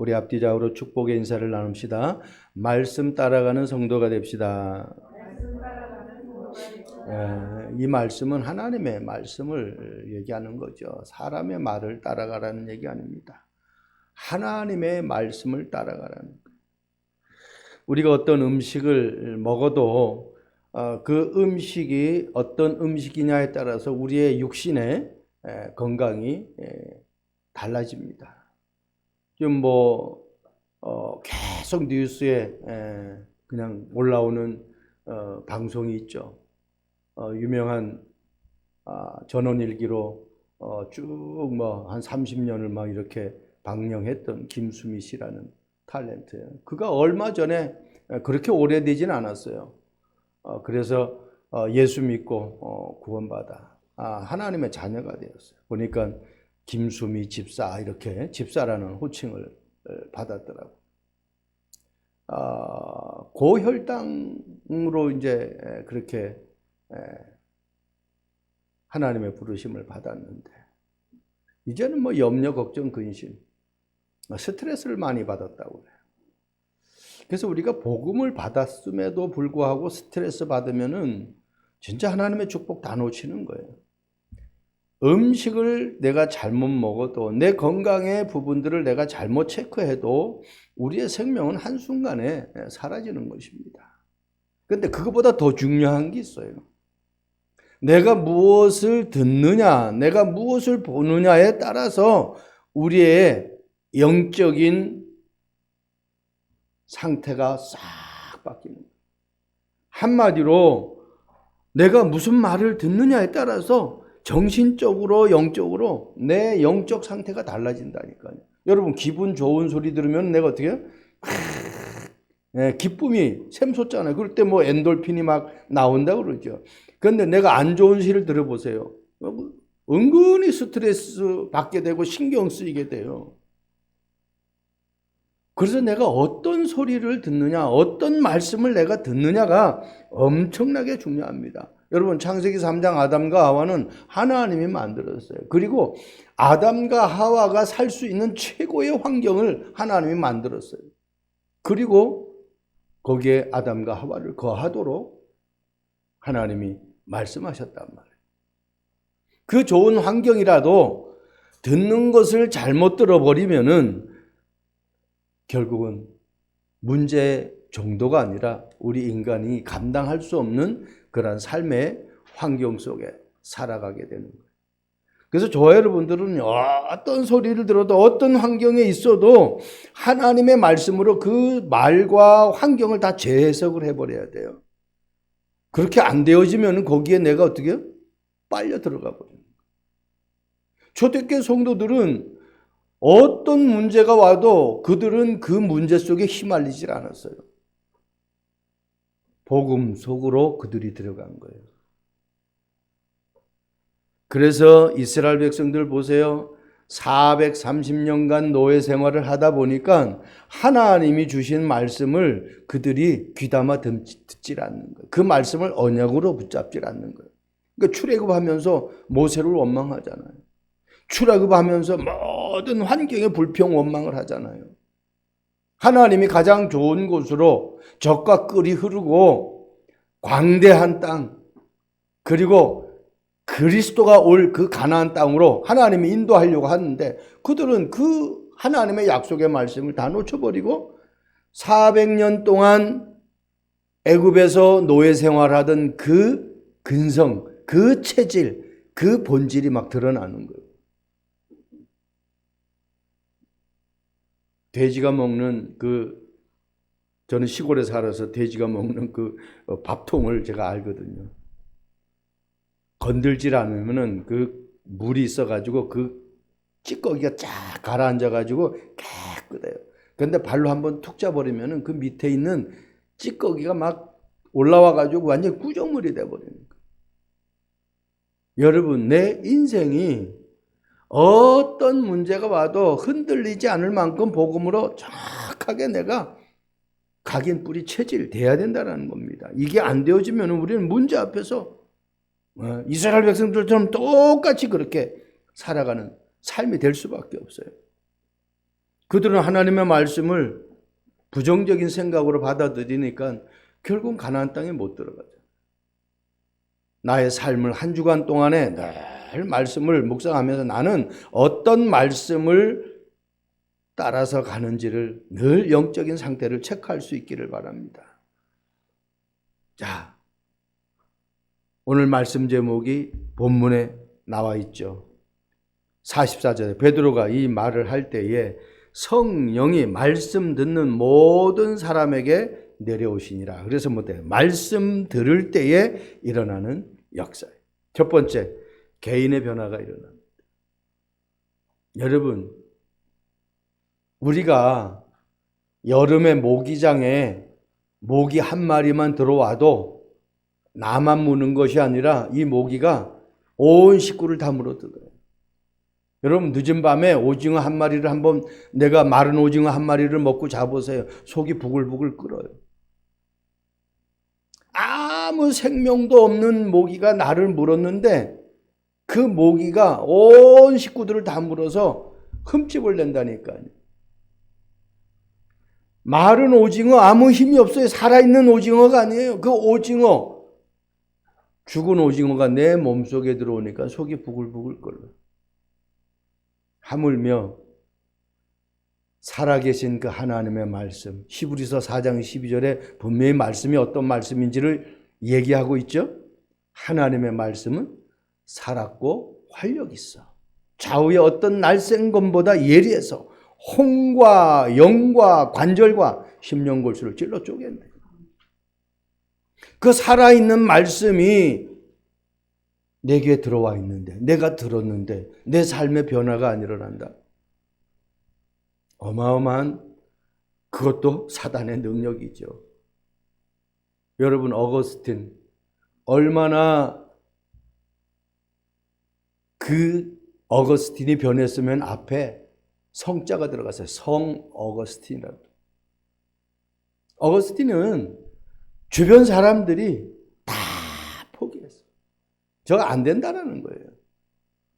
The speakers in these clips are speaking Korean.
우리 앞뒤좌우로 축복의 인사를 나눕시다. 말씀 따라가는 성도가 됩시다. 이 말씀은 하나님의 말씀을 얘기하는 거죠. 사람의 말을 따라가라는 얘기 아닙니다. 하나님의 말씀을 따라가라는 거예요. 우리가 어떤 음식을 먹어도 그 음식이 어떤 음식이냐에 따라서 우리의 육신의 건강이 달라집니다. 지금 계속 뉴스에 그냥 올라오는 방송이 있죠. 유명한 전원일기로 쭉 한 30년을 막 이렇게 방영했던 김수미 씨라는 탤런트예요. 그가 얼마 전에 그렇게 오래되진 않았어요. 그래서 예수 믿고 구원받아 하나님의 자녀가 되었어요. 보니까 김수미 집사, 이렇게 집사라는 호칭을 받았더라고요. 고혈당으로 이제 그렇게 하나님의 부르심을 받았는데, 이제는 염려, 걱정, 근심, 스트레스를 많이 받았다고 그래요. 그래서 우리가 복음을 받았음에도 불구하고 스트레스 받으면은 진짜 하나님의 축복 다 놓치는 거예요. 음식을 내가 잘못 먹어도, 내 건강의 부분들을 내가 잘못 체크해도 우리의 생명은 한순간에 사라지는 것입니다. 그런데 그것보다 더 중요한 게 있어요. 내가 무엇을 듣느냐, 내가 무엇을 보느냐에 따라서 우리의 영적인 상태가 싹 바뀌는 거예요. 한마디로 내가 무슨 말을 듣느냐에 따라서 정신적으로, 영적으로 내 영적 상태가 달라진다니까요. 여러분, 기분 좋은 소리 들으면 내가 어떻게 해요? 기쁨이 샘솟잖아요. 그럴 때 엔돌핀이 막 나온다고 그러죠. 그런데 내가 안 좋은 소리를 들어보세요. 은근히 스트레스 받게 되고 신경 쓰이게 돼요. 그래서 내가 어떤 소리를 듣느냐, 어떤 말씀을 내가 듣느냐가 엄청나게 중요합니다. 여러분, 창세기 3장 아담과 하와는 하나님이 만들었어요. 그리고 아담과 하와가 살 수 있는 최고의 환경을 하나님이 만들었어요. 그리고 거기에 아담과 하와를 거하도록 하나님이 말씀하셨단 말이에요. 그 좋은 환경이라도 듣는 것을 잘못 들어버리면은 결국은 문제 정도가 아니라 우리 인간이 감당할 수 없는 그런 삶의 환경 속에 살아가게 되는 거예요. 그래서 저와 여러분들은 어떤 소리를 들어도 어떤 환경에 있어도 하나님의 말씀으로 그 말과 환경을 다 재해석을 해버려야 돼요. 그렇게 안 되어지면 거기에 내가 어떻게 빨려 들어가 버려요. 초대교회 성도들은 어떤 문제가 와도 그들은 그 문제 속에 휘말리질 않았어요. 복음 속으로 그들이 들어간 거예요. 그래서 이스라엘 백성들 보세요. 430년간 노예 생활을 하다 보니까 하나님이 주신 말씀을 그들이 귀담아 듣질 않는 거예요. 그 말씀을 언약으로 붙잡질 않는 거예요. 그러니까 출애굽하면서 모세를 원망하잖아요. 출애굽하면서 모든 환경에 불평 원망을 하잖아요. 하나님이 가장 좋은 곳으로 젖과 꿀이 흐르고 광대한 땅, 그리고 그리스도가 올 그 가나안 땅으로 하나님이 인도하려고 하는데 그들은 그 하나님의 약속의 말씀을 다 놓쳐버리고 400년 동안 애굽에서 노예 생활하던 그 근성, 그 체질, 그 본질이 막 드러나는 거예요. 돼지가 먹는 저는 시골에 살아서 돼지가 먹는 그 밥통을 제가 알거든요. 건들질 않으면은 그 물이 있어가지고 그 찌꺼기가 쫙 가라앉아가지고 깨끗해요. 그런데 발로 한번 툭 짜버리면은 그 밑에 있는 찌꺼기가 막 올라와가지고 완전히 구정물이 돼버리는 거예요. 여러분, 내 인생이 어떤 문제가 와도 흔들리지 않을 만큼 복음으로 정확하게 내가 각인 뿌리 체질돼야 된다는 겁니다. 이게 안 되어지면 우리는 문제 앞에서 이스라엘 백성들처럼 똑같이 그렇게 살아가는 삶이 될 수밖에 없어요. 그들은 하나님의 말씀을 부정적인 생각으로 받아들이니까 결국 가나안 땅에 못 들어가죠. 나의 삶을 한 주간 동안에 늘 말씀을 묵상하면서 나는 어떤 말씀을 따라서 가는지를 늘 영적인 상태를 체크할 수 있기를 바랍니다. 자, 오늘 말씀 제목이 본문에 나와 있죠. 44절에 베드로가 이 말을 할 때에 성령이 말씀 듣는 모든 사람에게 내려오시니라. 그래서 말씀 들을 때에 일어나는 역사예요. 첫 번째, 개인의 변화가 일어납니다. 여러분, 우리가 여름에 모기장에 모기 한 마리만 들어와도 나만 무는 것이 아니라 이 모기가 온 식구를 다 물어뜯어요. 여러분, 늦은 밤에 오징어 한 마리를 한번, 내가 마른 오징어 한 마리를 먹고 자보세요. 속이 부글부글 끓어요. 아무 생명도 없는 모기가 나를 물었는데 그 모기가 온 식구들을 다 물어서 흠집을 낸다니까요. 마른 오징어 아무 힘이 없어요. 살아있는 오징어가 아니에요. 그 오징어, 죽은 오징어가 내 몸속에 들어오니까 속이 부글부글 끓어요. 하물며 살아계신 그 하나님의 말씀, 히브리서 4장 12절에 분명히 말씀이 어떤 말씀인지를 얘기하고 있죠. 하나님의 말씀은 살았고 활력 있어. 좌우의 어떤 날쌘검보다 예리해서 혼과 영과 관절과 심령골수를 찔러 쪼갠대. 그 살아있는 말씀이 내게 들어와 있는데, 내가 들었는데 내 삶의 변화가 안 일어난다. 어마어마한, 그것도 사단의 능력이죠. 여러분, 어거스틴 얼마나, 그 어거스틴이 변했으면 앞에 성자가 들어갔어요. 성 어거스틴이라고. 어거스틴은 주변 사람들이 다 포기했어요. 저거 안 된다라는 거예요.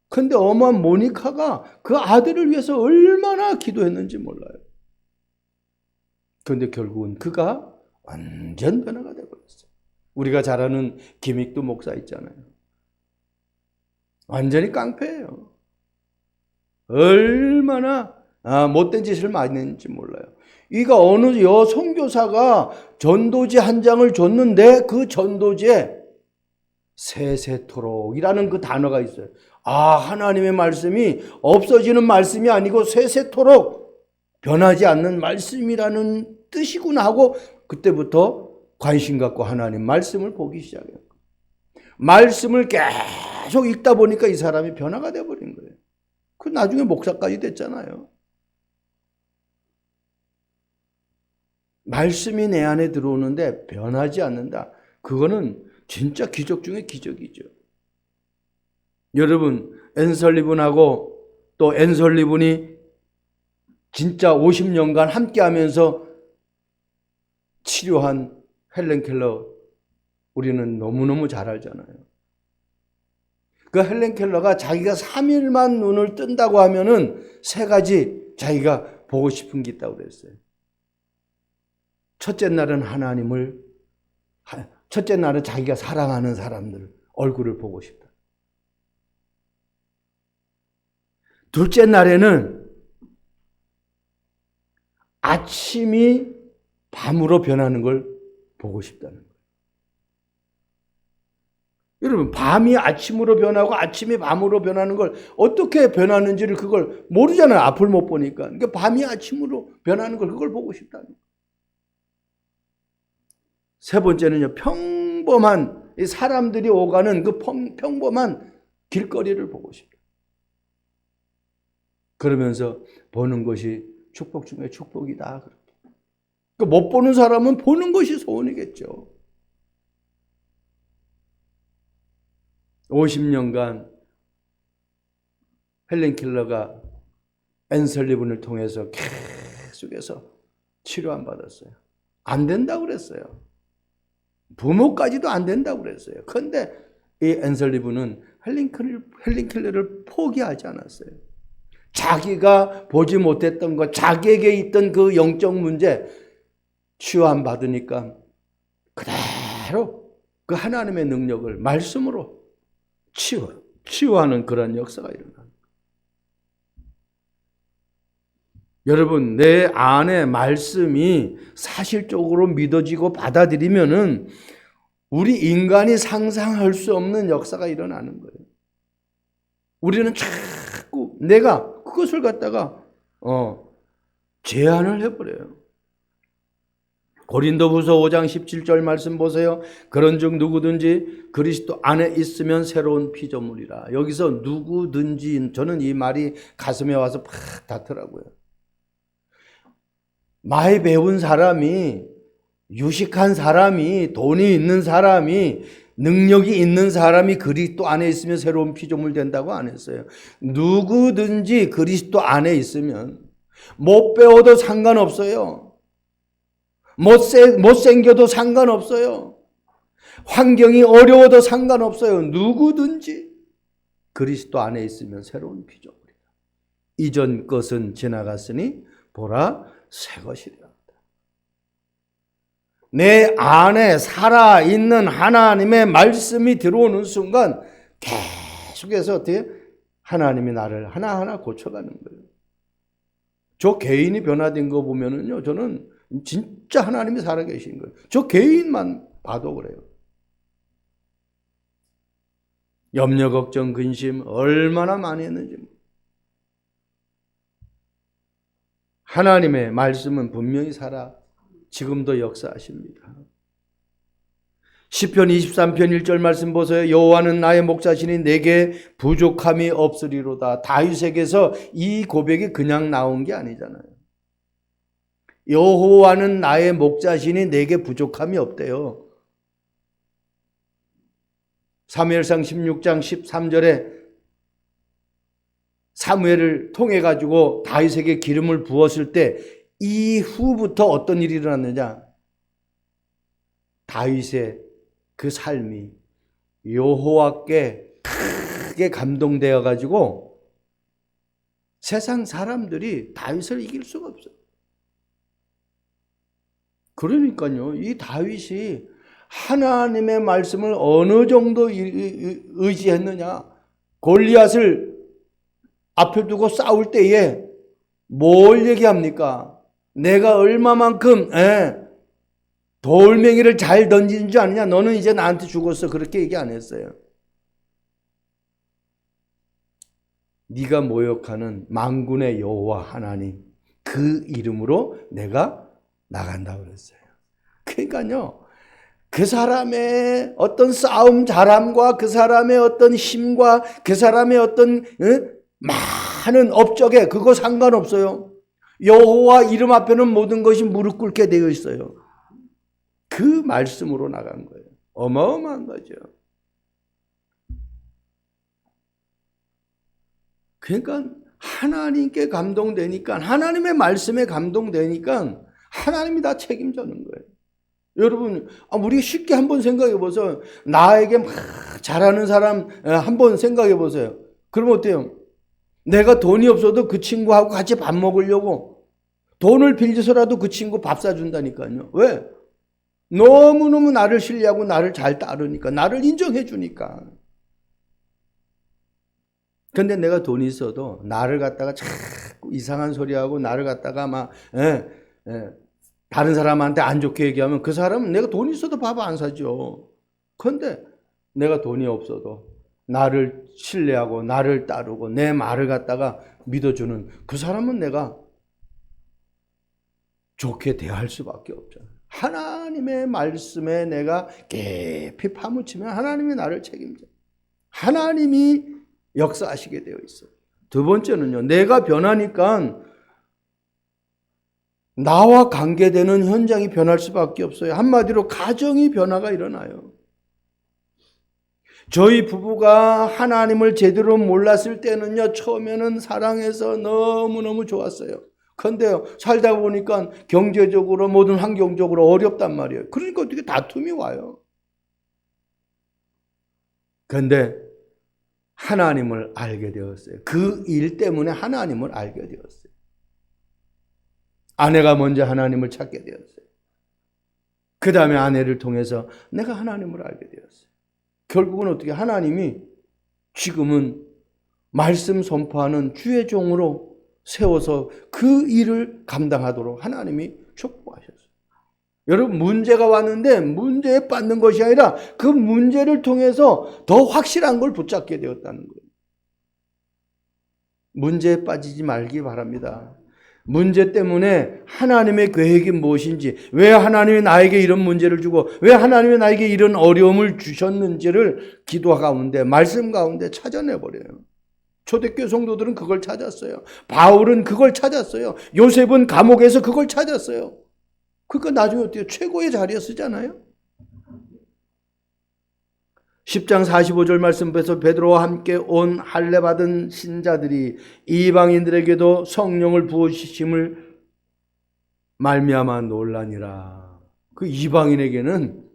근데 어머 모니카가 그 아들을 위해서 얼마나 기도했는지 몰라요. 그런데 결국은 그가 완전 변화가 되어버렸어요. 우리가 잘 아는 김익두 목사 있잖아요. 완전히 깡패예요. 얼마나 못된 짓을 많이 했는지 몰라요. 이가 어느 선교사가 전도지 한 장을 줬는데 그 전도지에 세세토록이라는 그 단어가 있어요. 하나님의 말씀이 없어지는 말씀이 아니고 세세토록 변하지 않는 말씀이라는 뜻이구나 하고 그때부터 관심 갖고 하나님 말씀을 보기 시작해요. 말씀을 계속 읽다 보니까 이 사람이 변화가 되어버린 거예요. 그 나중에 목사까지 됐잖아요. 말씀이 내 안에 들어오는데 변하지 않는다. 그거는 진짜 기적 중에 기적이죠. 여러분, 앤설리븐하고 또 앤설리븐이 진짜 50년간 함께 하면서 치료한 헬렌 켈러, 우리는 너무너무 잘 알잖아요. 그 헬렌 켈러가 자기가 3일만 눈을 뜬다고 하면은 3가지 자기가 보고 싶은 게 있다고 그랬어요. 첫째 날은 하나님을, 첫째 날은 자기가 사랑하는 사람들 얼굴을 보고 싶다. 둘째 날에는 아침이 밤으로 변하는 걸 보고 싶다는 거예요. 여러분, 밤이 아침으로 변하고 아침이 밤으로 변하는 걸 어떻게 변하는지를 그걸 모르잖아요. 앞을 못 보니까. 그러니까 밤이 아침으로 변하는 걸 그걸 보고 싶다는 거예요. 세 번째는요, 평범한 사람들이 오가는 그 평범한 길거리를 보고 싶다. 그러면서 보는 것이 축복 중에 축복이다. 그러니까 못 보는 사람은 보는 것이 소원이겠죠. 50년간 헬렌 켈러가 앤설리븐을 통해서 계속해서 치료 안 받았어요. 안 된다고 그랬어요. 부모까지도 안 된다고 그랬어요. 그런데 이 앤설리븐은 헬렌 켈러를 포기하지 않았어요. 자기가 보지 못했던 것, 자기에게 있던 그 영적 문제 치유함 받으니까 그대로 그 하나님의 능력을 말씀으로 치유하는 그런 역사가 일어납니다. 여러분, 내 안에 말씀이 사실적으로 믿어지고 받아들이면은 우리 인간이 상상할 수 없는 역사가 일어나는 거예요. 우리는 자꾸 내가 그것을 갖다가 제한을 해버려요. 고린도후서 5장 17절 말씀 보세요. 그런즉 누구든지 그리스도 안에 있으면 새로운 피조물이라. 여기서 누구든지, 저는 이 말이 가슴에 와서 팍 닿더라고요. 많이 배운 사람이, 유식한 사람이, 돈이 있는 사람이, 능력이 있는 사람이 그리스도 안에 있으면 새로운 피조물 된다고 안 했어요. 누구든지 그리스도 안에 있으면 못 배워도 상관없어요. 못생겨도 상관없어요. 환경이 어려워도 상관없어요. 누구든지 그리스도 안에 있으면 새로운 피조물이다. 이전 것은 지나갔으니 보라 새 것이라. 내 안에 살아있는 하나님의 말씀이 들어오는 순간 계속해서 어떻게 하나님이 나를 하나하나 고쳐가는 거예요. 저 개인이 변화된 거 보면은요, 저는 진짜 하나님이 살아계신 거예요. 저 개인만 봐도 그래요. 염려, 걱정, 근심 얼마나 많이 했는지. 하나님의 말씀은 분명히 살아 지금도 역사하십니다. 시편 23편 1절 말씀 보세요. 여호와는 나의 목자시니 내게 부족함이 없으리로다. 다윗에게서 이 고백이 그냥 나온 게 아니잖아요. 여호와는 나의 목자시니 내게 부족함이 없대요. 사무엘상 16장 13절에 사무엘을 통해 가지고 다윗에게 기름을 부었을 때 이후부터 어떤 일이 일어났느냐? 다윗의 그 삶이 여호와께 크게 감동되어 가지고 세상 사람들이 다윗을 이길 수가 없어요. 그러니까요, 이 다윗이 하나님의 말씀을 어느 정도 의지했느냐? 골리앗을 앞에 두고 싸울 때에 뭘 얘기합니까? 내가 얼마만큼 돌멩이를 잘 던지는 줄 아느냐? 너는 이제 나한테 죽었어. 그렇게 얘기 안 했어요. 네가 모욕하는 만군의 여호와 하나님, 그 이름으로 내가 나간다 그랬어요. 그러니까요, 그 사람의 어떤 싸움 잘함과 그 사람의 어떤 힘과 그 사람의 어떤 많은 업적에 그거 상관없어요. 여호와 이름 앞에는 모든 것이 무릎 꿇게 되어 있어요. 그 말씀으로 나간 거예요. 어마어마한 거죠. 그러니까 하나님께 감동되니까, 하나님의 말씀에 감동되니까 하나님이 다 책임져는 거예요. 여러분, 우리 쉽게 한번 생각해 보세요. 나에게 막 잘하는 사람 한번 생각해 보세요. 그러면 어때요? 내가 돈이 없어도 그 친구하고 같이 밥 먹으려고 돈을 빌려서라도 그 친구 밥 사준다니까요. 왜? 너무너무 나를 신뢰하고 나를 잘 따르니까, 나를 인정해 주니까. 근데 내가 돈이 있어도 나를 갖다가 자꾸 이상한 소리하고 나를 갖다가 막 다른 사람한테 안 좋게 얘기하면 그 사람은 내가 돈이 있어도 밥 안 사죠. 그런데 내가 돈이 없어도 나를 신뢰하고 나를 따르고 내 말을 갖다가 믿어주는 그 사람은 내가 좋게 대할 수밖에 없잖아요. 하나님의 말씀에 내가 깊이 파묻히면 하나님이 나를 책임져요. 하나님이 역사하시게 되어 있어요. 두 번째는요, 내가 변하니까 나와 관계되는 현장이 변할 수밖에 없어요. 한마디로 가정이 변화가 일어나요. 저희 부부가 하나님을 제대로 몰랐을 때는요, 처음에는 사랑해서 너무너무 좋았어요. 그런데요, 살다 보니까 경제적으로 모든 환경적으로 어렵단 말이에요. 그러니까 어떻게 다툼이 와요. 그런데 하나님을 알게 되었어요. 그 일 때문에 하나님을 알게 되었어요. 아내가 먼저 하나님을 찾게 되었어요. 그 다음에 아내를 통해서 내가 하나님을 알게 되었어요. 결국은 어떻게 하나님이 지금은 말씀 선포하는 주의 종으로 세워서 그 일을 감당하도록 하나님이 축복하셨어요. 여러분, 문제가 왔는데 문제에 빠진 것이 아니라 그 문제를 통해서 더 확실한 걸 붙잡게 되었다는 거예요. 문제에 빠지지 말기 바랍니다. 문제 때문에 하나님의 계획이 무엇인지, 왜 하나님이 나에게 이런 문제를 주고 왜 하나님이 나에게 이런 어려움을 주셨는지를 기도 가운데, 말씀 가운데 찾아내버려요. 초대교회 성도들은 그걸 찾았어요. 바울은 그걸 찾았어요. 요셉은 감옥에서 그걸 찾았어요. 그러니까 나중에 어때요? 최고의 자리에 쓰잖아요. 10장 45절 말씀에서 베드로와 함께 온 할례 받은 신자들이 이방인들에게도 성령을 부으심을 말미암아 놀라니라. 그 이방인에게는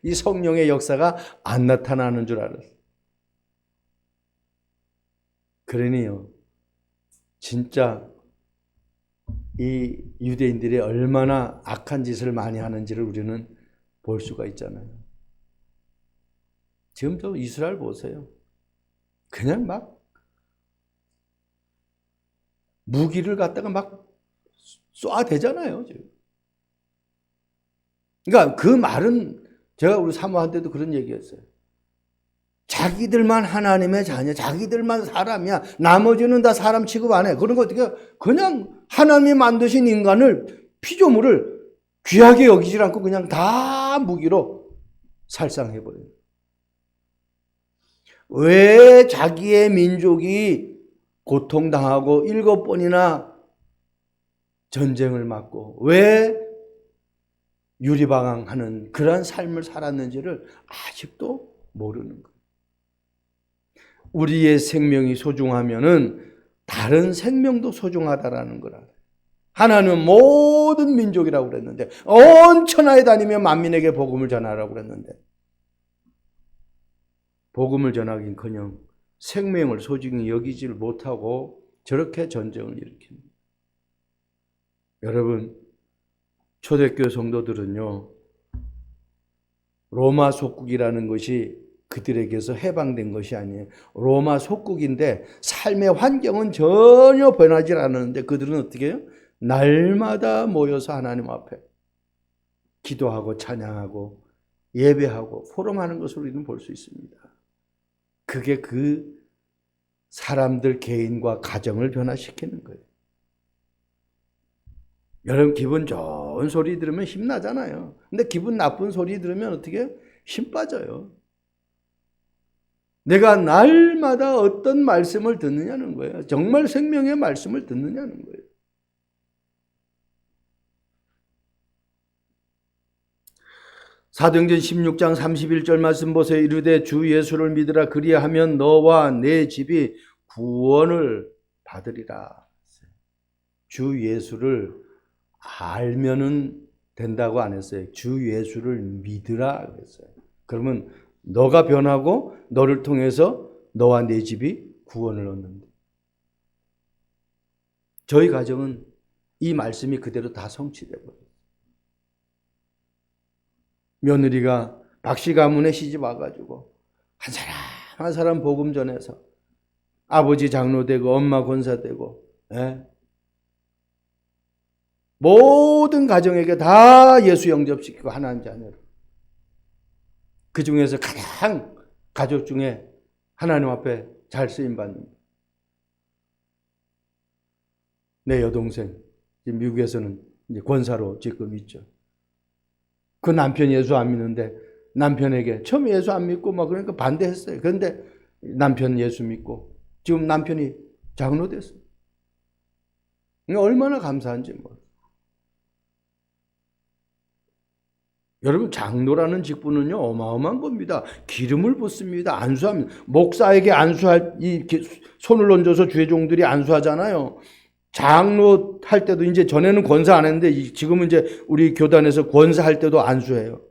이 성령의 역사가 안 나타나는 줄 알았어요. 그러니요, 진짜 이 유대인들이 얼마나 악한 짓을 많이 하는지를 우리는 볼 수가 있잖아요. 지금 저 이스라엘 보세요. 그냥 막 무기를 갖다가 막 쏴대잖아요, 지금. 그러니까 그 말은 제가 우리 사모한테도 그런 얘기했어요. 자기들만 하나님의 자녀, 자기들만 사람이야. 나머지는 다 사람 취급 안 해. 그런 거 어떻게, 그냥 하나님이 만드신 인간을, 피조물을 귀하게 여기지 않고 그냥 다 무기로 살상해버려요. 왜 자기의 민족이 고통당하고 7번이나 전쟁을 맞고 왜 유리방황하는 그런 삶을 살았는지를 아직도 모르는 거예요. 우리의 생명이 소중하면은 다른 생명도 소중하다라는 걸 알아요. 하나님은 모든 민족이라고 그랬는데, 온 천하에 다니며 만민에게 복음을 전하라고 그랬는데, 복음을 전하긴커녕 생명을 소중히 여기지를 못하고 저렇게 전쟁을 일으킵니다. 여러분, 초대교회 성도들은요, 로마 속국이라는 것이 그들에게서 해방된 것이 아니에요. 로마 속국인데 삶의 환경은 전혀 변하지 않았는데 그들은 어떻게 해요? 날마다 모여서 하나님 앞에 기도하고 찬양하고 예배하고 포럼하는 것을 우리는 볼 수 있습니다. 그게 그 사람들 개인과 가정을 변화시키는 거예요. 여러분, 기분 좋은 소리 들으면 힘나잖아요. 근데 기분 나쁜 소리 들으면 어떻게 해요? 힘 빠져요. 내가 날마다 어떤 말씀을 듣느냐는 거예요. 정말 생명의 말씀을 듣느냐는 거예요. 사도행전 16장 31절 말씀 보세요. 이르되 주 예수를 믿으라. 그리하면 너와 내 집이 구원을 받으리라. 주 예수를 알면은 된다고 안 했어요. 주 예수를 믿으라 그랬어요. 그러면 너가 변하고 너를 통해서 너와 내 집이 구원을 얻는다. 저희 가정은 이 말씀이 그대로 다 성취되고, 며느리가 박씨 가문에 시집 와가지고 한 사람 한 사람 복음 전해서 아버지 장로 되고 엄마 권사 되고, 모든 가정에게 다 예수 영접시키고 하나님 자녀를, 그 중에서 가장 가족 중에 하나님 앞에 잘 쓰임받는 내 여동생, 미국에서는 이제 권사로 지금 있죠. 그 남편 예수 안 믿는데 남편에게 처음 예수 안 믿고 막 그러니까 반대했어요. 그런데 남편 예수 믿고 지금 남편이 장로 됐어요. 얼마나 감사한지 뭐. 여러분, 장로라는 직분은요 어마어마한 겁니다. 기름을 붓습니다. 안수합니다. 목사에게 안수할 이 손을 얹어서 주의 종들이 안수하잖아요. 장로 할 때도, 이제 전에는 권사 안 했는데 지금은 이제 우리 교단에서 권사 할 때도 안수해요.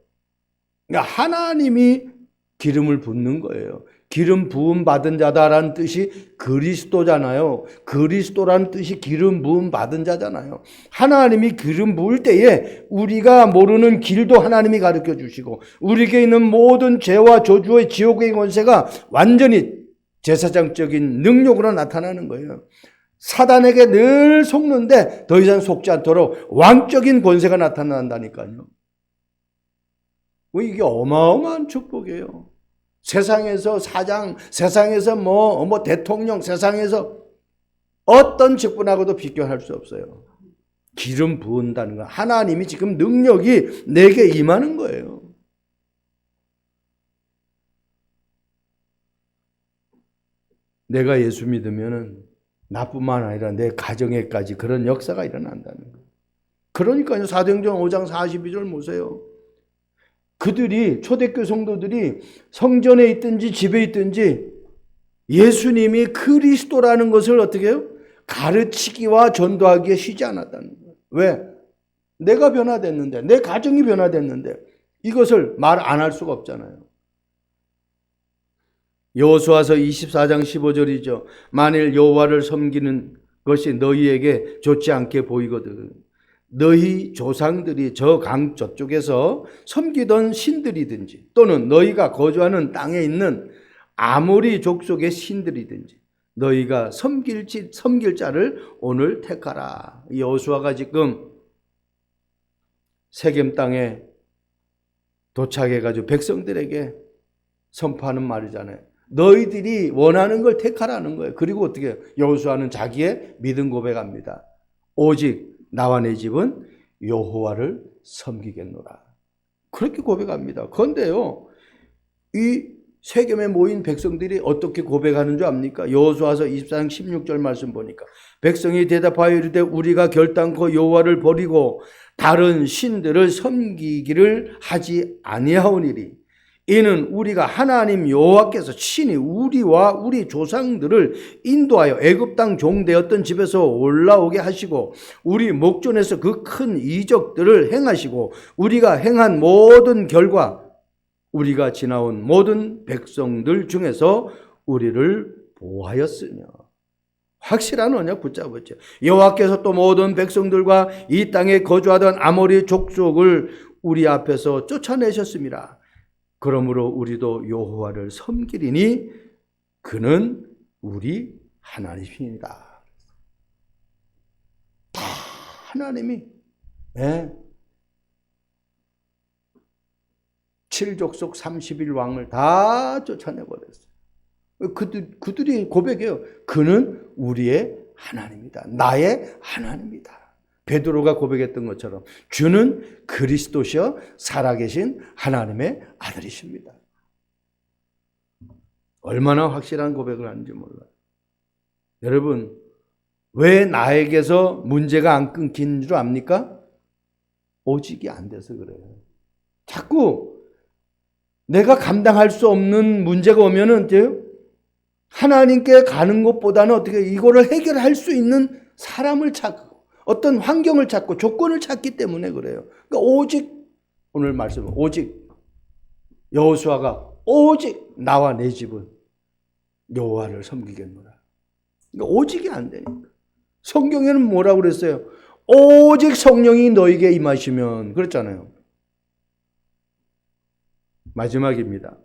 그러니까 하나님이 기름을 붓는 거예요. 기름 부음 받은 자다라는 뜻이 그리스도잖아요. 그리스도라는 뜻이 기름 부음 받은 자잖아요. 하나님이 기름 부을 때에 우리가 모르는 길도 하나님이 가르쳐 주시고 우리에게 있는 모든 죄와 저주의 지옥의 권세가 완전히 제사장적인 능력으로 나타나는 거예요. 사단에게 늘 속는데 더 이상 속지 않도록 왕적인 권세가 나타난다니까요. 이게 어마어마한 축복이에요. 세상에서 사장, 세상에서 뭐 대통령, 세상에서 어떤 직분하고도 비교할 수 없어요. 기름 부은다는 거. 하나님이 지금 능력이 내게 임하는 거예요. 내가 예수 믿으면은 나뿐만 아니라 내 가정에까지 그런 역사가 일어난다는 거예요. 그러니까요. 사도행전 5장 42절 보세요. 그들이 초대교회 성도들이 성전에 있든지 집에 있든지 예수님이 그리스도라는 것을 어떻게 해요? 가르치기와 전도하기에 쉬지 않았다는 거예요. 왜? 내가 변화됐는데, 내 가정이 변화됐는데 이것을 말 안 할 수가 없잖아요. 여호수아서 24장 15절이죠. 만일 여호와를 섬기는 것이 너희에게 좋지 않게 보이거든 너희 조상들이 저 강 저쪽에서 섬기던 신들이든지 또는 너희가 거주하는 땅에 있는 아모리 족속의 신들이든지 너희가 섬길 자를 오늘 택하라. 여호수아가 지금 세겜 땅에 도착해가지고 백성들에게 선포하는 말이잖아요. 너희들이 원하는 걸 택하라는 거예요. 그리고 어떻게 해요? 여호수아는 자기의 믿음 고백합니다. 오직 나와 내 집은 여호와를 섬기겠노라. 그렇게 고백합니다. 그런데요, 이 세겜에 모인 백성들이 어떻게 고백하는 줄 압니까? 여호수아서 24장 16절 말씀 보니까 백성이 대답하여 이르되 우리가 결단코 여호와를 버리고 다른 신들을 섬기기를 하지 아니하오니리. 이는 우리가 하나님 여호와께서 친히 우리와 우리 조상들을 인도하여 애굽 땅 종되었던 집에서 올라오게 하시고 우리 목전에서 그 큰 이적들을 행하시고 우리가 행한 모든 결과 우리가 지나온 모든 백성들 중에서 우리를 보호하였으며. 확실한 언약 붙잡았죠. 여호와께서 또 모든 백성들과 이 땅에 거주하던 아모리 족속을 우리 앞에서 쫓아내셨습니다. 그러므로 우리도 여호와를 섬기리니 그는 우리 하나님이다. 다 하나님이 7족속 31왕을 다 쫓아내버렸어요. 그들이 고백해요. 그는 우리의 하나님이다. 나의 하나님이다. 베드로가 고백했던 것처럼 주는 그리스도시여 살아계신 하나님의 아들이십니다. 얼마나 확실한 고백을 하는지 몰라요. 여러분, 왜 나에게서 문제가 안 끊긴 줄 압니까? 오직이 안 돼서 그래요. 자꾸 내가 감당할 수 없는 문제가 오면은 하나님께 가는 것보다는 어떻게 이거를 해결할 수 있는 사람을 찾고 어떤 환경을 찾고 조건을 찾기 때문에 그래요. 그러니까 오직 오늘 말씀은 오직 여호수아가 오직 나와 내 집은 여호와를 섬기겠노라. 그러니까 오직이 안 되니까. 성경에는 뭐라고 그랬어요? 오직 성령이 너에게 임하시면 그랬잖아요. 마지막입니다.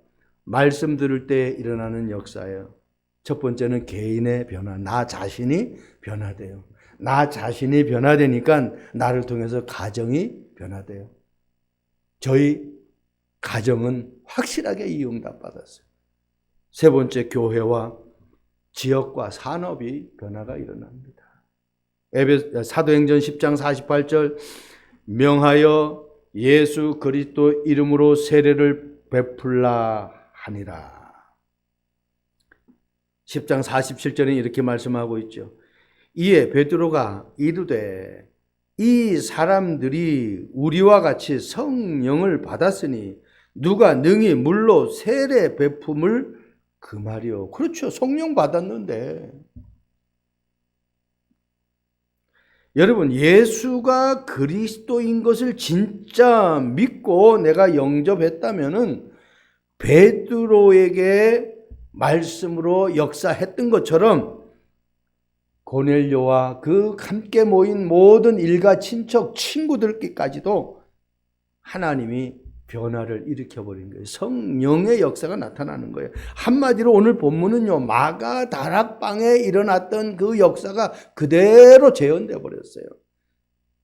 말씀 들을 때 일어나는 역사예요. 첫 번째는 개인의 변화, 나 자신이 변화돼요. 나 자신이 변화되니까 나를 통해서 가정이 변화돼요. 저희 가정은 확실하게 이 응답 받았어요. 세 번째, 교회와 지역과 산업이 변화가 일어납니다. 사도행전 10장 48절 명하여 예수 그리스도 이름으로 세례를 베풀라 하니라. 10장 47절에 이렇게 말씀하고 있죠. 이에 베드로가 이르되 이 사람들이 우리와 같이 성령을 받았으니 누가 능히 물로 세례 베품을 금하리요. 그렇죠. 성령 받았는데. 여러분, 예수가 그리스도인 것을 진짜 믿고 내가 영접했다면은 베드로에게 말씀으로 역사했던 것처럼 고넬료와 그 함께 모인 모든 일가 친척 친구들끼까지도 하나님이 변화를 일으켜버린 거예요. 성령의 역사가 나타나는 거예요. 한마디로 오늘 본문은요, 마가 다락방에 일어났던 그 역사가 그대로 재현되어 버렸어요.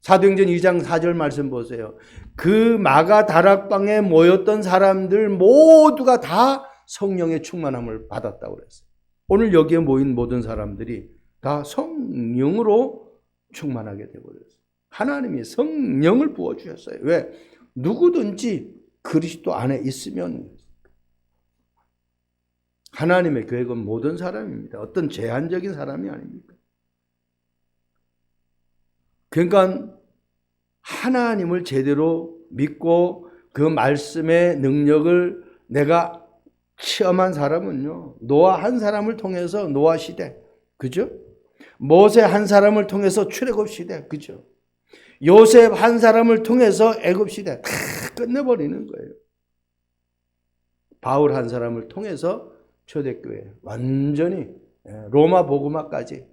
사도행전 2장 4절 말씀 보세요. 그 마가 다락방에 모였던 사람들 모두가 다 성령의 충만함을 받았다고 그랬어요. 오늘 여기에 모인 모든 사람들이 다 성령으로 충만하게 되어버렸어요. 하나님이 성령을 부어주셨어요. 왜? 누구든지 그리스도 안에 있으면 하나님의 계획은 모든 사람입니다. 어떤 제한적인 사람이 아닙니까? 그러니까 하나님을 제대로 믿고 그 말씀의 능력을 내가 체험한 사람은요, 노아 한 사람을 통해서 노아 시대, 그죠? 모세 한 사람을 통해서 출애굽 시대, 그죠? 요셉 한 사람을 통해서 애굽 시대 다 끝내버리는 거예요. 바울 한 사람을 통해서 초대교회 완전히 로마 복음화까지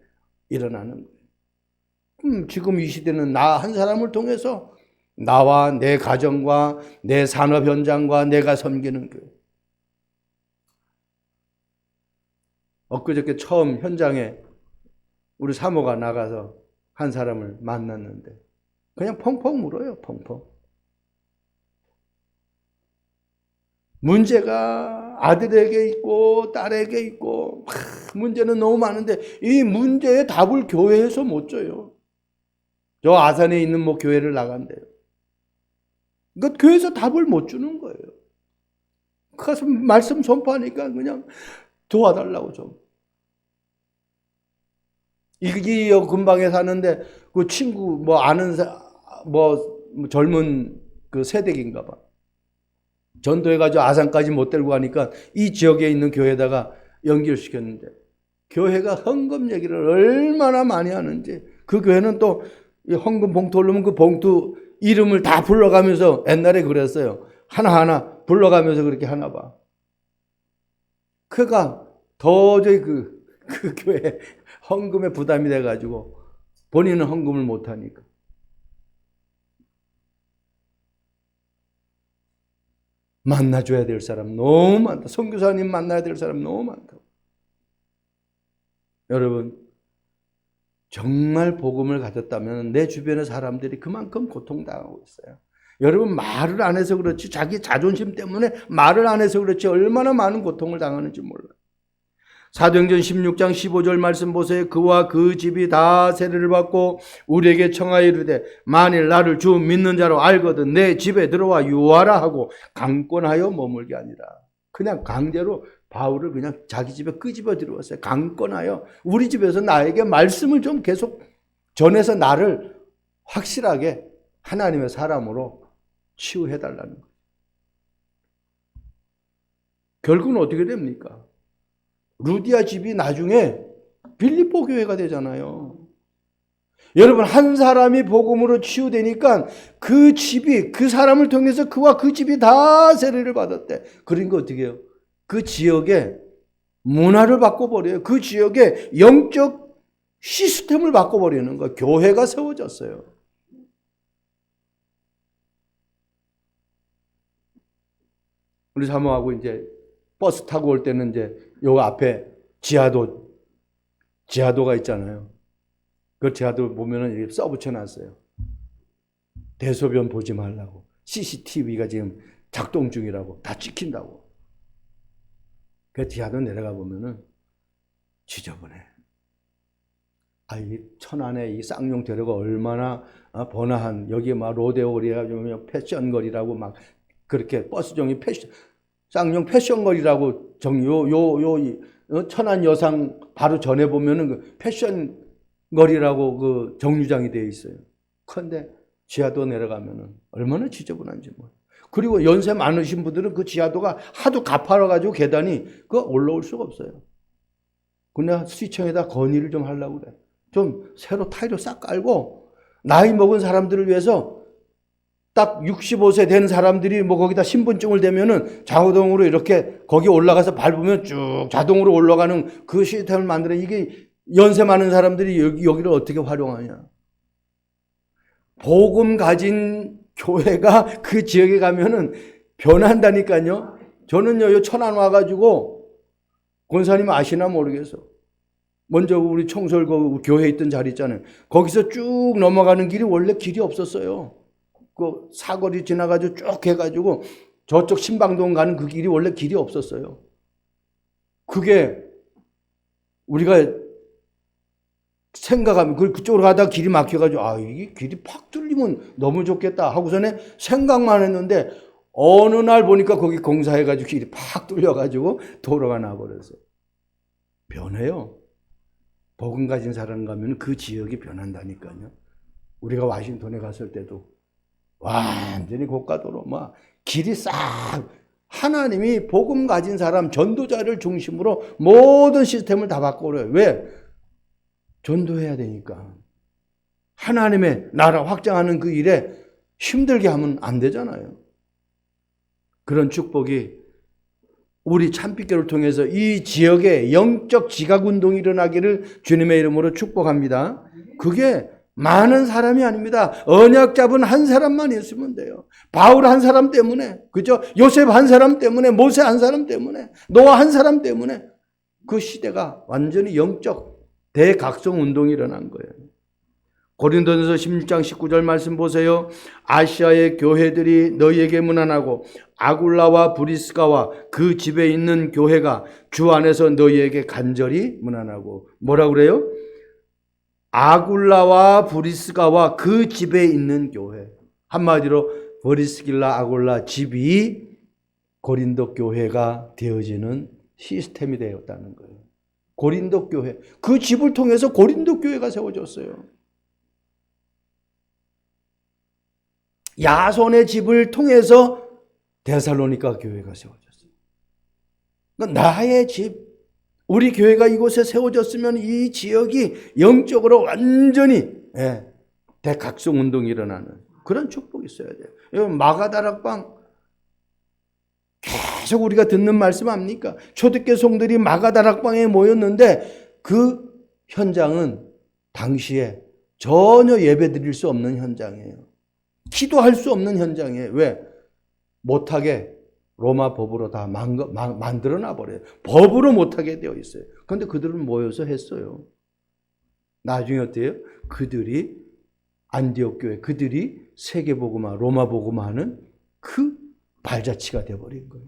일어나는 거예요. 지금 이 시대는 나 한 사람을 통해서 나와 내 가정과 내 산업 현장과 내가 섬기는 교회. 엊그저께 처음 현장에 우리 사모가 나가서 한 사람을 만났는데 그냥 펑펑 울어요. 펑펑. 문제가 아들에게 있고 딸에게 있고 문제는 너무 많은데 이 문제의 답을 교회에서 못 줘요. 저 아산에 있는 뭐 교회를 나간대요. 그러니까 교회에서 답을 못 주는 거예요. 가서 말씀 선포하니까 그냥 도와달라고 좀. 이기여 근방에 사는데 그 친구 뭐 아는 뭐 젊은 그 세대기인가 봐. 전도해가지고 아산까지 못 데리고 가니까 이 지역에 있는 교회에다가 연결시켰는데 교회가 헌금 얘기를 얼마나 많이 하는지 그 교회는 또 헌금 봉투 올르면 그 봉투 이름을 다 불러가면서 옛날에 그랬어요. 하나하나 불러가면서 그렇게 하나 봐. 그가 도저히 그 교회 헌금에 부담이 돼가지고 본인은 헌금을 못하니까. 만나줘야 될 사람 너무 많다. 선교사님 만나야 될 사람 너무 많다. 여러분, 정말 복음을 가졌다면 내 주변의 사람들이 그만큼 고통당하고 있어요. 여러분, 말을 안 해서 그렇지, 자기 자존심 때문에 말을 안 해서 그렇지 얼마나 많은 고통을 당하는지 몰라요. 사도행전 16장 15절 말씀 보세요. 그와 그 집이 다 세례를 받고 우리에게 청하여 이르되 만일 나를 주 믿는 자로 알거든 내 집에 들어와 유하라 하고 강권하여 머물게 아니라. 그냥 강제로 바울을 그냥 자기 집에 끄집어 들어왔어요. 강권하여 우리 집에서 나에게 말씀을 좀 계속 전해서 나를 확실하게 하나님의 사람으로 치유해달라는 거예요. 결국은 어떻게 됩니까? 루디아 집이 나중에 빌립보 교회가 되잖아요. 여러분, 한 사람이 복음으로 치유되니까 그 집이, 그 사람을 통해서 그와 그 집이 다 세례를 받았대. 그러니까 어떻게 해요? 그 지역의 문화를 바꿔버려요. 그 지역의 영적 시스템을 바꿔버리는 거예요. 교회가 세워졌어요. 우리 사모하고 이제 버스 타고 올 때는 이제 요 앞에 지하도가 있잖아요. 그 지하도 보면은 이렇게 써붙여 놨어요. 대소변 보지 말라고. CCTV가 지금 작동 중이라고. 다 찍힌다고. 그 지하도 내려가 보면은 지저분해. 이 천안에 이 쌍용 대로가 얼마나 번화한, 여기에 막 로데오리아 좀 패션거리라고 막 그렇게 버스정이 쌍용 패션거리라고 천안 여상 바로 전에 보면은 그 패션거리라고 그 정류장이 되어 있어요. 그런데 지하도 내려가면은 얼마나 지저분한지 뭐. 그리고 연세 많으신 분들은 그 지하도가 하도 가파라가지고 계단이 그거 올라올 수가 없어요. 그냥 시청에다 건의를 좀 하려고 그래. 좀 새로 타일을 싹 깔고 나이 먹은 사람들을 위해서 딱 65세 된 사람들이 뭐 거기다 신분증을 대면은 자동으로 이렇게 거기 올라가서 밟으면 쭉 자동으로 올라가는 그 시스템을 만드는, 이게 연세 많은 사람들이 여기를 어떻게 활용하냐. 복음 가진 교회가 그 지역에 가면은 변한다니까요. 저는요, 요 천안 와가지고, 권사님 아시나 모르겠어. 먼저 우리 청솔 그 교회 있던 자리 있잖아요. 거기서 쭉 넘어가는 길이 원래 길이 없었어요. 그 사거리 지나가지고 쭉 해가지고 저쪽 신방동 가는 그 길이 원래 길이 없었어요. 그게 우리가 생각하면 그쪽으로 가다가 길이 막혀가지고 이게 길이 팍 뚫리면 너무 좋겠다 하고서는 생각만 했는데 어느 날 보니까 거기 공사해가지고 길이 팍 뚫려가지고 도로가 나버렸어요. 변해요. 복음 가진 사람 가면 그 지역이 변한다니까요. 우리가 와싱턴에 갔을 때도 완전히 고가도로 막 길이 싹, 하나님이 복음 가진 사람 전도자를 중심으로 모든 시스템을 다 바꿔버려요. 왜? 전도해야 되니까. 하나님의 나라 확장하는 그 일에 힘들게 하면 안 되잖아요. 그런 축복이 우리 참빛교를 통해서 이 지역에 영적 지각운동이 일어나기를 주님의 이름으로 축복합니다. 그게 많은 사람이 아닙니다. 언약 잡은 한 사람만 있으면 돼요. 바울 한 사람 때문에, 그죠? 요셉 한 사람 때문에, 모세 한 사람 때문에, 노아 한 사람 때문에 그 시대가 완전히 영적 대각성 운동이 일어난 거예요. 고린도전서 16장 19절 말씀 보세요. 아시아의 교회들이 너희에게 문안하고 아굴라와 브리스가와 그 집에 있는 교회가 주 안에서 너희에게 간절히 문안하고, 뭐라고 그래요? 아굴라와 브리스가와 그 집에 있는 교회. 한마디로 브리스길라 아굴라 집이 고린도 교회가 되어지는 시스템이 되었다는 거예요. 고린도 교회. 그 집을 통해서 고린도 교회가 세워졌어요. 야손의 집을 통해서 데살로니가 교회가 세워졌어요. 그러니까 나의 집, 우리 교회가 이곳에 세워졌으면 이 지역이 영적으로 완전히 대각성 운동이 일어나는 그런 축복이 있어야 돼요. 마가다락방 계속 우리가 듣는 말씀 아닙니까? 초대교회 성들이 마가다락방에 모였는데 그 현장은 당시에 전혀 예배 드릴 수 없는 현장이에요. 기도할 수 없는 현장이에요. 왜? 못하게 로마 법으로 다 만들어 놔버려요. 법으로 못하게 되어 있어요. 그런데 그들은 모여서 했어요. 나중에 어때요? 그들이 안디옥 교회, 그들이 세계복음화, 로마 복음화하는 그 발자취가 되어버린 거예요.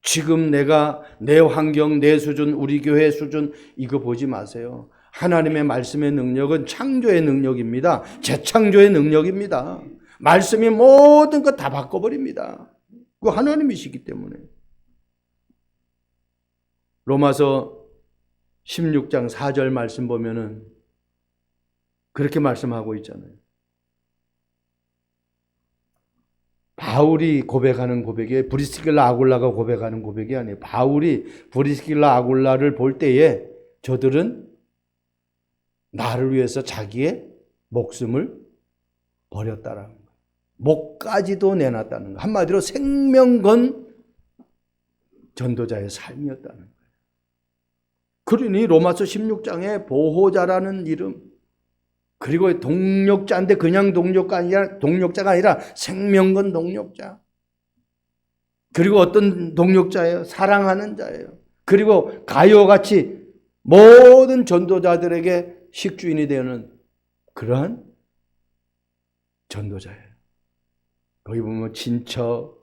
지금 내가 내 환경, 내 수준, 우리 교회 수준 이거 보지 마세요. 하나님의 말씀의 능력은 창조의 능력입니다. 재창조의 능력입니다. 말씀이 모든 것 다 바꿔버립니다. 그 하나님이시기 때문에. 로마서 16장 4절 말씀 보면은 그렇게 말씀하고 있잖아요. 바울이 고백하는 고백이 브리스길라 아굴라가 고백하는 고백이 아니에요. 바울이 브리스길라 아굴라를 볼 때에 저들은 나를 위해서 자기의 목숨을 버렸다라는 거예요. 목까지도 내놨다는 거예요. 한마디로 생명 건 전도자의 삶이었다는 거예요. 그러니 로마서 16장에 보호자라는 이름, 그리고 동력자인데 그냥 동력자가 아니라 생명건 동력자. 그리고 어떤 동력자예요? 사랑하는 자예요. 그리고 가요와 같이 모든 전도자들에게 식주인이 되는 그러한 전도자예요. 거기 보면 친척,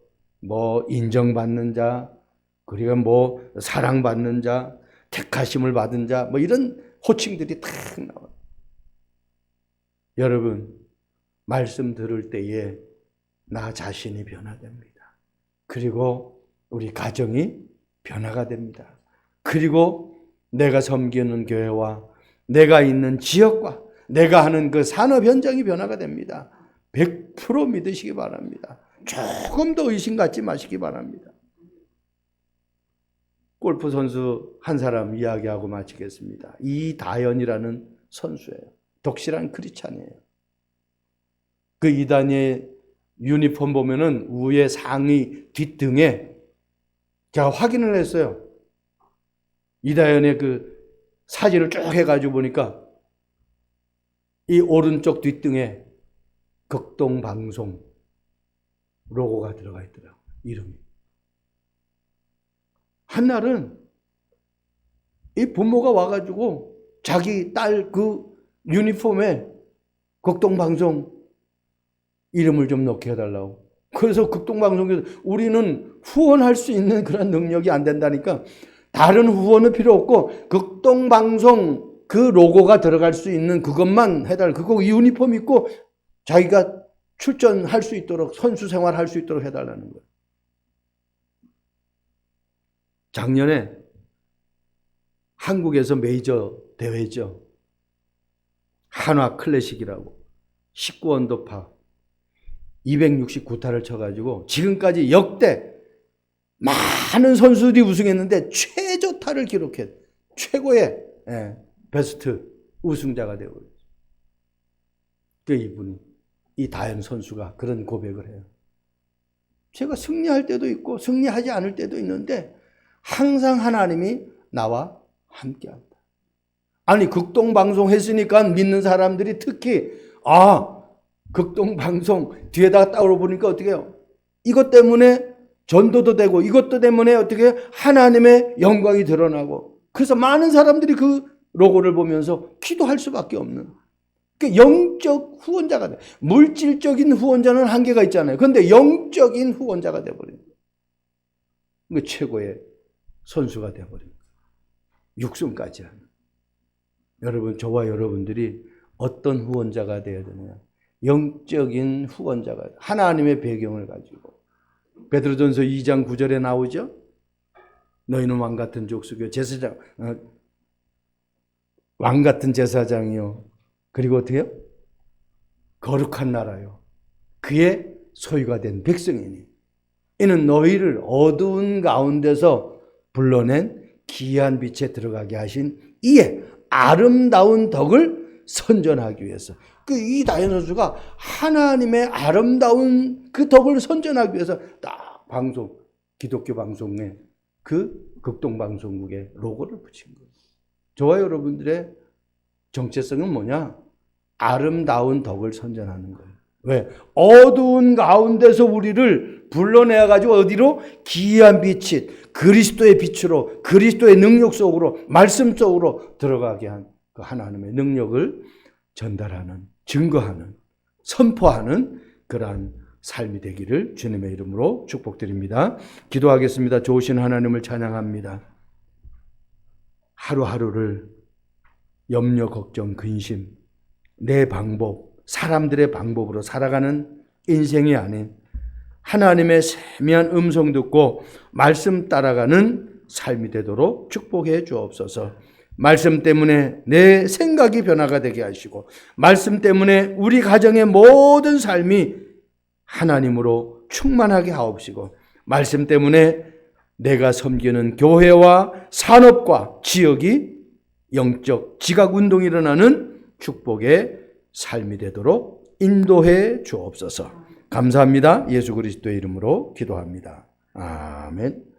인정받는 자, 그리고 사랑받는 자, 택하심을 받은 자, 이런 호칭들이 탁 나와요. 여러분, 말씀 들을 때에 나 자신이 변화됩니다. 그리고 우리 가정이 변화가 됩니다. 그리고 내가 섬기는 교회와 내가 있는 지역과 내가 하는 그 산업 현장이 변화가 됩니다. 100% 믿으시기 바랍니다. 조금 더 의심 갖지 마시기 바랍니다. 골프 선수 한 사람 이야기하고 마치겠습니다. 이다연이라는 선수예요. 독실한 크리스찬이에요. 그 이단의 유니폼 보면은 위에 상의 뒷등에 제가 확인을 했어요. 이다연의 그 사진을 쭉 해가지고 보니까 이 오른쪽 뒷등에 극동방송 로고가 들어가 있더라고요. 이름이. 한날은 이 부모가 와가지고 자기 딸 그 유니폼에 극동방송 이름을 좀 넣게 해달라고. 그래서 극동방송에서 우리는 후원할 수 있는 그런 능력이 안 된다니까 다른 후원은 필요 없고 극동방송 그 로고가 들어갈 수 있는 그것만 해달라. 그거 유니폼 입고 자기가 출전할 수 있도록 선수 생활할 수 있도록 해달라는 거예요. 작년에 한국에서 메이저 대회죠. 한화 클래식이라고 19언더파 269타를 쳐가지고 지금까지 역대 많은 선수들이 우승했는데 최저타를 기록했. 최고의 베스트 우승자가 되어버렸어요. 그 이분이 이 다현 선수가 그런 고백을 해요. 제가 승리할 때도 있고 승리하지 않을 때도 있는데 항상 하나님이 나와 함께한다. 아니 극동방송 했으니까 믿는 사람들이 특히 극동방송 뒤에다가 따로 보니까 어떻게 해요? 이것 때문에 전도도 되고 이것도 때문에 어떻게 하나님의 영광이 드러나고 그래서 많은 사람들이 그 로고를 보면서 기도할 수밖에 없는 영적 후원자가 돼. 물질적인 후원자는 한계가 있잖아요. 그런데 영적인 후원자가 돼버린 거예요. 최고의 선수가 돼버린 거예요. 육승까지 하는. 여러분, 저와 여러분들이 어떤 후원자가 되어야 되느냐. 영적인 후원자가 하나님의 배경을 가지고 베드로전서 2장 9절에 나오죠. 너희는 왕같은 족속이요 제사장 왕같은 제사장이요 그리고 어떻게 해요? 거룩한 나라요 그의 소유가 된 백성이니 이는 너희를 어두운 가운데서 불러낸 기이한 빛에 들어가게 하신 이의 아름다운 덕을 선전하기 위해서 이 다현 선수가 하나님의 아름다운 그 덕을 선전하기 위해서 딱 방송 기독교 방송에 그 극동방송국의 로고를 붙인 거예요. 저와 여러분들의 정체성은 뭐냐? 아름다운 덕을 선전하는 거예요. 왜? 어두운 가운데서 우리를 불러내가지고 어디로? 기이한 빛이 그리스도의 빛으로 그리스도의 능력 속으로 말씀 속으로 들어가게 한 그 하나님의 능력을 전달하는 증거하는 선포하는 그러한 삶이 되기를 주님의 이름으로 축복드립니다. 기도하겠습니다. 좋으신 하나님을 찬양합니다. 하루하루를 염려, 걱정, 근심, 내 방법, 사람들의 방법으로 살아가는 인생이 아닌 하나님의 세미한 음성 듣고 말씀 따라가는 삶이 되도록 축복해 주옵소서. 말씀 때문에 내 생각이 변화가 되게 하시고 말씀 때문에 우리 가정의 모든 삶이 하나님으로 충만하게 하옵시고 말씀 때문에 내가 섬기는 교회와 산업과 지역이 영적 지각운동이 일어나는 축복의 삶이 되도록 인도해 주옵소서. 감사합니다. 예수 그리스도의 이름으로 기도합니다. 아멘.